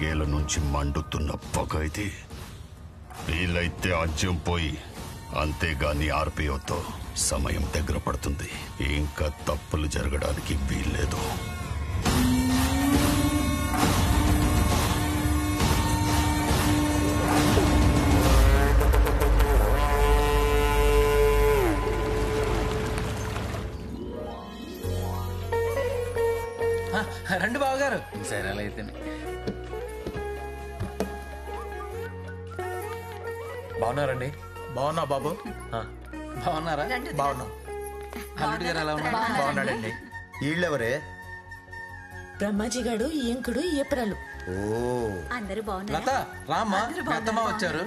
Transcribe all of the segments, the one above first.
నాలుగేళ్ల నుంచి మండుతున్న పొగ ఇది. వీలైతే ఆజ్యం పోయి, అంతేగాని ఆర్పిఓతో సమయం దగ్గర పడుతుంది. ఇంకా తప్పులు జరగడానికి వీల్లేదు. రండి బావగారు. సరే అలా అయితే బాగున్నారండి? బాగున్నా బాబు. బాగున్నారా? బాగున్నా. అల్లుడు గారు ఎలా ఉన్నారు? బాగున్నాడండి. వీళ్ళెవరే? బ్రహ్మాజీ గాడు, ఈయంకుడు, ఏప్రాలు. ఓ, అందరూ బాగున్నారా? లత రామ్మా, పెద్దమ్మ వచ్చారు.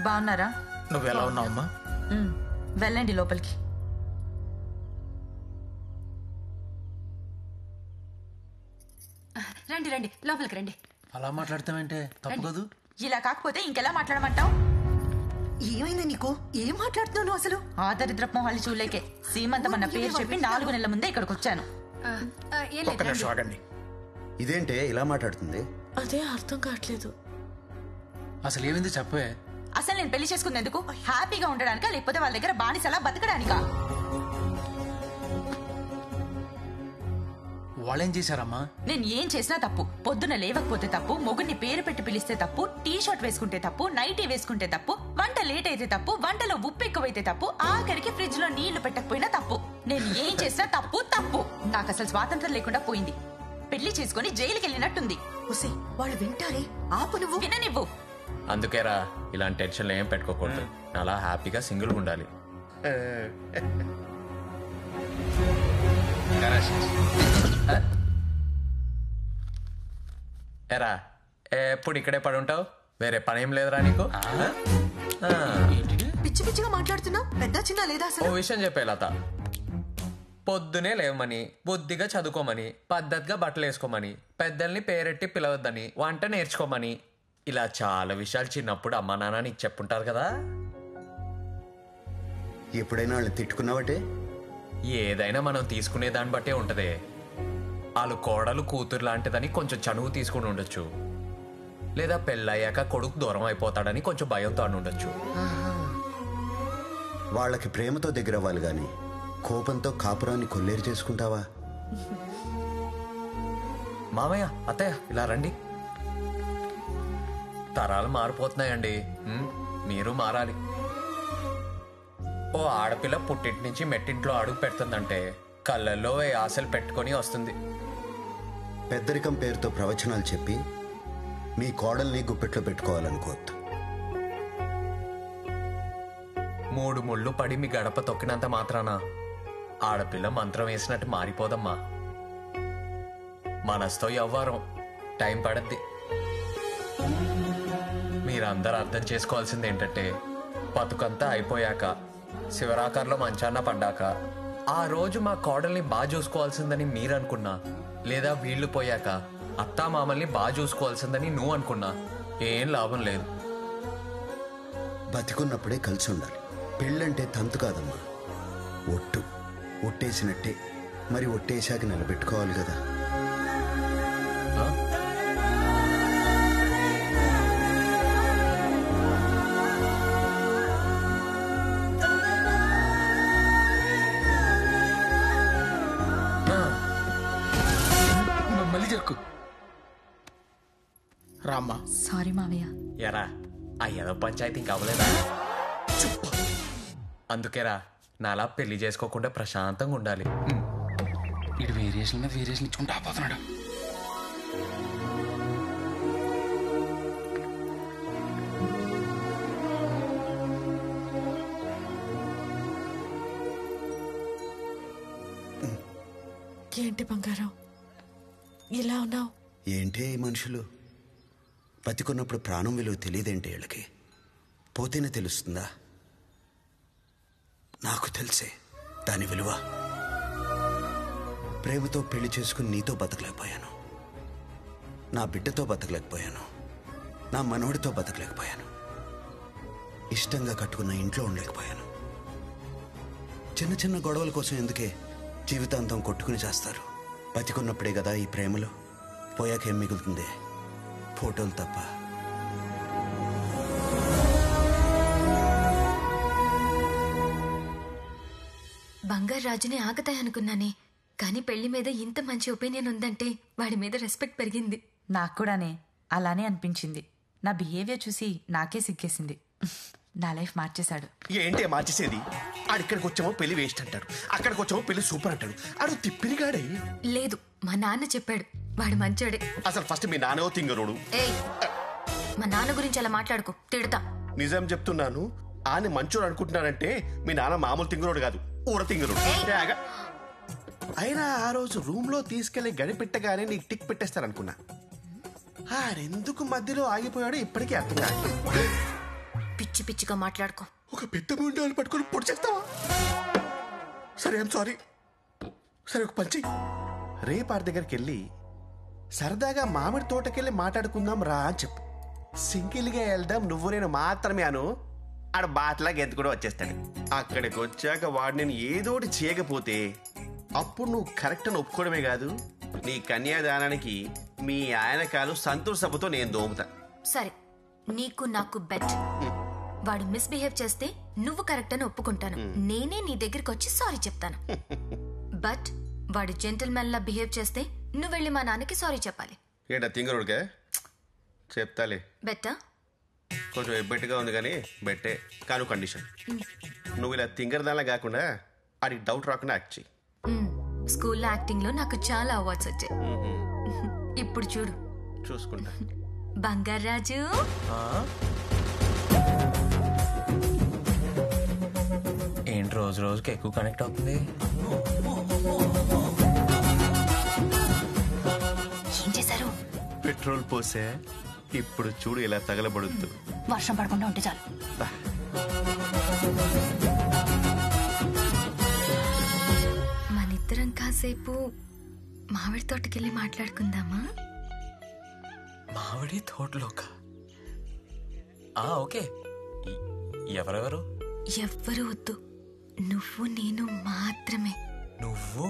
బాగున్నారా? నువ్వు ఎలా ఉన్నావమ్మా? వెళ్ళండి లోపలికి. రండి రండి, లోపలికి రండి. అలా మాట్లాడతామంటే తప్పు కాదు. ఇలా కాకపోతే ఇంకెలా మాట్లాడమంటావు? ఏమైంది నీకు? ఏం మాట్లాడుతున్నావు అసలు? ఆ దరిద్రపు మొహాలు చూలేకే సీమంతమన్న పేరు చెప్పి 4 నెలల ముందే ఇక్కడికి వచ్చాను. ఒక్క నిమిషం ఆగండి. ఇదేంటే ఇలా మాట్లాడుతుంది? అదే అర్థం కావట్లేదు. అసలు ఏమైంది చెప్పే. అసలు నేను పెళ్లి చేసుకునేందుకు? హ్యాపీగా ఉండడానికా, లేకపోతే వాళ్ళ దగ్గర బానిసలా బతకడానికా? వాళ్ళేం చేశారమ్మా? నేను ఏం చేసినా తప్పు. పొద్దున లేవకపోతే తప్పు, మొగుడిని పేరు పెట్టి పిలిస్తే తప్పు, టీ షర్ట్ వేసుకుంటే తప్పు, నైటీ వేసుకుంటే తప్పు, వంట లేట్ అయితే తప్పు, వంటలో ఉప్పు ఎక్కువైతే తప్పు, ఆఖరికి ఫ్రిడ్జ్ లో నీళ్లు పెట్టకపోయినా తప్పు. నేను ఏం చేసినా తప్పు తప్పు. నాకు అసలు స్వాతంత్రం లేకుండా పోయింది. పెళ్లి చేసుకుని జైలుకి వెళ్ళినట్టుంది. వాళ్ళు వింటారే, ఆపు నువ్వు. విననివ్వు. అందుకేరా ఇలాంటి టెన్షన్లు ఏం పెట్టుకోకూడదు. అలా హ్యాపీగా సింగిల్గా ఉండాలి. ఎరా ఎప్పుడు ఇక్కడే పడి ఉంటావు? వేరే పని ఏం లేదురా నీకు? పిచ్చి పిచ్చిగా మాట్లాడుతున్నావు. పెద్ద చిన్న లేదా ఓ అసలు? విషయం చెప్పే లత, పొద్దునే లేవమని, బుద్ధిగా చదువుకోమని, పద్ధతిగా బట్టలు వేసుకోమని, పెద్దల్ని పేరెట్టి పిలవద్దని, వంట నేర్చుకోమని, ఇలా చాలా విషయాలు చిన్నప్పుడు అమ్మా నాన్న నీకు చెప్పుంటారు కదా. ఎప్పుడైనా వాళ్ళని తిట్టుకున్నావటే? ఏదైనా మనం తీసుకునే దాన్ని బట్టే ఉంటదే. వాళ్ళు కోడలు కూతురు లాంటిదని కొంచెం చనువు తీసుకుని ఉండొచ్చు, లేదా పెళ్ళయ్యాక కొడుకు దూరం అయిపోతాడని కొంచెం భయంతో అని ఉండొచ్చు. వాళ్ళకి ప్రేమతో దగ్గర అవ్వాలి గాని కోపంతో కాపురాన్ని కొల్లేరు చేసుకుంటావా? మామయ్య, అత్తయ్య, ఇలా రండి. తరాలు మారిపోతున్నాయండి. మీరు మారాలి. ఓ ఆడపిల్ల పుట్టింటి నుంచి మెట్టింట్లో అడుగు పెడుతుందంటే కళ్ళల్లో ఆశలు పెట్టుకొని వస్తుంది. పెద్దరికం పేరుతో ప్రవచనాలు చెప్పి మీ కోడల్ని గుప్పెట్లో పెట్టుకోవాలనుకోవద్దు. 3 ముళ్ళు పడి మీ గడప తొక్కినంత మాత్రాన ఆడపిల్ల మంత్రం వేసినట్టు మారిపోదమ్మా. మనసుతో ఎవ్వరం టైం పడద్ది. మీరందరూ అర్థం చేసుకోవాల్సింది ఏంటంటే, బతుకంతా అయిపోయాక, శివరాకారంలో మంచాన్న పడ్డాక, ఆ రోజు మా కోడల్ని బాగా చూసుకోవాల్సిందని మీరనుకున్నా, లేదా వీళ్లు పోయాక అత్తా మామల్ని బాగా చూసుకోవాల్సిందని నువ్వు అనుకున్నా ఏం లాభం లేదు. బతికున్నప్పుడే కలిసి ఉండాలి. పెళ్ళంటే తంతు కాదమ్మా, ఒట్టు. ఒట్టేసినట్టే, మరి ఒట్టేశాక నిలబెట్టుకోవాలి కదా. మళ్ళీ చెక్కు రామ్మా. సారీ మావయ్య. ఎరా ఆ ఏదో పంచాయతీ ఇంకా అవ్వలేదా? అందుకేరా నాలా పెళ్లి చేసుకోకుండా ప్రశాంతంగా ఉండాలి. ఇటు వేరియేషన్ ఇచ్చుకుంటూ ఆపోతున్నాడు. ఏంటి బంగారం ఇలా ఉన్నావు? ఏంటే ఈ మనుషులు? బతికున్నప్పుడు ప్రాణం విలువ తెలియదేంటి వీళ్ళకి? పోతేనే తెలుస్తుందా? నాకు తెలిసే దాని విలువ. ప్రేమతో పెళ్లి చేసుకుని నీతో బతకలేకపోయాను, నా బిడ్డతో బతకలేకపోయాను, నా మనవడితో బతకలేకపోయాను, ఇష్టంగా కట్టుకున్న ఇంట్లో ఉండలేకపోయాను. చిన్న చిన్న గొడవల కోసం ఎందుకే జీవితాంతం కొట్టుకుని చేస్తారు? బతికున్నప్పుడే కదా ఈ ప్రేమలు, పోయాక ఏం మిగులుతుంది? ఫోటోలు తప్ప. బంగారు రాజునే ఆగతాయనుకున్నానే, కానీ పెళ్లి మీద ఇంత మంచి ఒపీనియన్ ఉందంటే వాడి మీద రెస్పెక్ట్ పెరిగింది. నాకు కూడానే అలానే అనిపించింది. నా బిహేవియర్ చూసి నాకే సిగ్గేసింది. నా లైఫ్ మార్చేశాడు. ఏంటి మార్చేసేది? ఆడిక్కడికి వచ్చామో పెళ్లి వేస్ట్ అంటాడు, అక్కడికి వచ్చామో పెళ్లి సూపర్ అంటాడు. ఆడు తిప్పిరిగాడే. లేదు, మా నాన్న చెప్పాడు వాడు మంచోడే. అసలు ఫస్ట్ మీ నాన్నో తింగరోడు. ఏయ్, మా నాన్న గురించి అలా మాట్లాడుకో, తిడతా. నిజం చెప్తున్నాను, ఆయన మంచోడు అనుకుంటున్నానంటే మీ నాన్న మామూలు తింగరోడు కాదు, ఊర తింగరోడు. అయినా ఆ రోజు రూమ్ లో తీసుకెళ్లి గడి పెట్టగానే నీకు టిక్ పెట్టేస్తారనుకున్నా. ఆడెందుకు మధ్యలో ఆగిపోయాడో ఇప్పటికీ అర్థం కాదు. పిచ్చి పిచ్చిగా మాట్లాడుకో. ఒక పెద్ద ముండాలు పట్టుకొని పొడి చేస్తావా? సరే, ఐమ్ సారీ. సరే, ఒక పంచి రేపు ఆడి దగ్గరికి వెళ్ళి సరదాగా మామిడి తోటకెళ్ళి మాట్లాడుకుందాం రా అని చెప్పు. సింగిల్గా వెళ్దాం, నువ్వు నేను మాత్రమే అను. ఆడ బాట్లాగా ఎంత కూడా వచ్చేస్తాడు. అక్కడికి వచ్చాక వాడు నేను ఏదోటి చేయకపోతే అప్పుడు నువ్వు కరెక్ట్ అని ఒప్పుకోవడమే కాదు, నీ కన్యాదానానికి మీ ఆయన కాలు సంతూర్ సభతో నేను దోముతా. సరే, నీకు నాకు బెట్. వాడు మిస్బిహేవ్ చేస్తే నువ్వు కరెక్ట్ అని ఒప్పుకుంటాను. నేనే నీ దగ్గరికి వచ్చి సారీ చెప్తాను. బట్ వాడు జెంటిల్మెన్ లా బిహేవ్ చేస్తే నువ్వు వెళ్ళి మా నాన్నకి సారీ చెప్పాలి. ఏంటా తింగరుడికే? చెప్తాలే. బెట్టా? కొంచెం ఎబ్బెట్టుగా ఉంది కానీ బెట్టే. కాను కండిషన్, నువ్వు ఇలా తింగరదానిలా కాకుండా అది డౌట్ రాకుండా యాక్ట్ చెయ్యి. స్కూల్లో యాక్టింగ్ లో నాకు చాలా అవార్డ్స్ వచ్చాయి. ఇప్పుడు చూడు. చూసుకుంటా. బంగారాజు, ఏంటి రోజు రోజుకి ఎక్కువ కనెక్ట్ అవుతుంది? ఏం చేశారు? పెట్రోల్ పోసే. ఇప్పుడు చూడు ఇలా తగలబడుద్దు. వర్షం పడకుండా ఉంటే చాలు. మనిద్దరం కాసేపు మామిడి తోటకెళ్ళి మాట్లాడుకుందామా? మామిడి తోటలోక? ఓకే. ఎవరెవరు? ఎవ్వరూ వద్దు, నువ్వు నేను మాత్రమే. నువ్వు